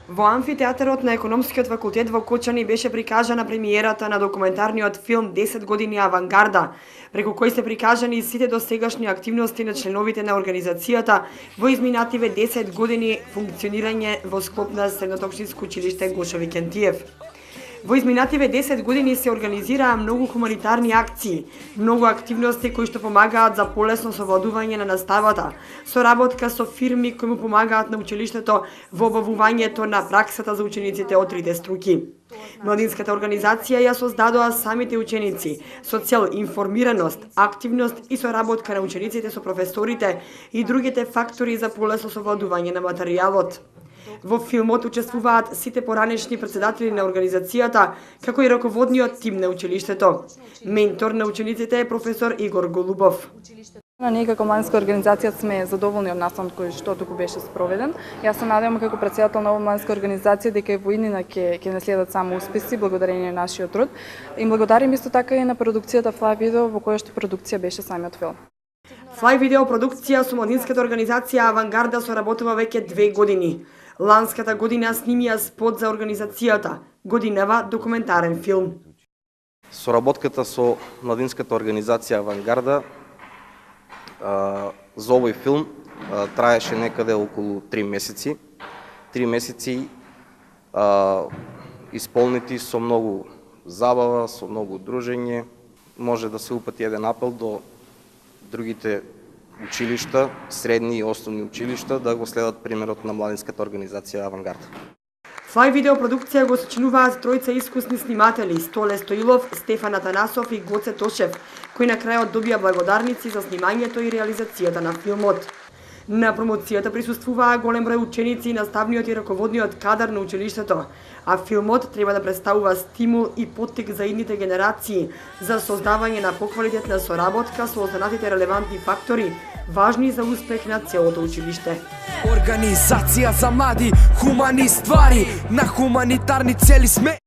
Во амфитеатарот на Економскиот факултет во Кочани беше прикажана премиерата на документарниот филм 10 години авангарда, преку кој се прикажани сите досегашни активности на членовите на организацијата во изминативе 10 години функционирање во склоп на Средното општинско училиште Гоше Викентиев. Во изминативе 10 години се организираа многу хуманитарни акции, многу активности кои што помагаат за полесно совладување на наставата, соработка со фирми кои му помагаат на училиштето во обавувањето на праксата за учениците од трите струки. Младинската организација ја создадоа самите ученици со цел информираност, активност и соработка на учениците со професорите и другите фактори за полесно совладување на материјалот. Во филмот учествуваат сите поранешни председатели на организацијата, како и раководниот тим на училиштето. Ментор на учениците е професор Игор Голубов. Ние како младинска организација сме задоволни од настанот кој што туку беше спроведен. Јас се надевам како претседател на оваа младинска организација дека и во иднина ќе не следат само успеси благодарение на нашиот труд. Им благодарим исто така и на продукцијата Fly Video, во која што продукција беше самиот филм. Fly Video продукција со младинската организација Авангарда соработува веќе 2 години. Ланската година снимија спот за организацијата, годинава документарен филм. Соработката со младинската организација Авангарда за овој филм траеше некаде околу 3 месеци. 3 месеци исполнети со многу забава, со многу дружење. Може да се упати еден апел до другите училишта, средни и основни училишта, да го следат примерот на младинската организација Авангард. Fly Video продукција го сочинуваат тројца искусни сниматели: Столе Стоилов, Стефан Атанасов и Гоце Тошев, кои на крајот добија благодарници за снимањето и реализацијата на филмот. На промоцијата присуствуваа голем број ученици и наставниот и раководниот кадар на училиштето, а филмот треба да представува стимул и поттик за идните генерации за создавање на поквалитетна соработка со останатите релевантни фактори, важни за успех на целото училиште. Организација за млади, хумани ствари, на хуманитарни цели сме.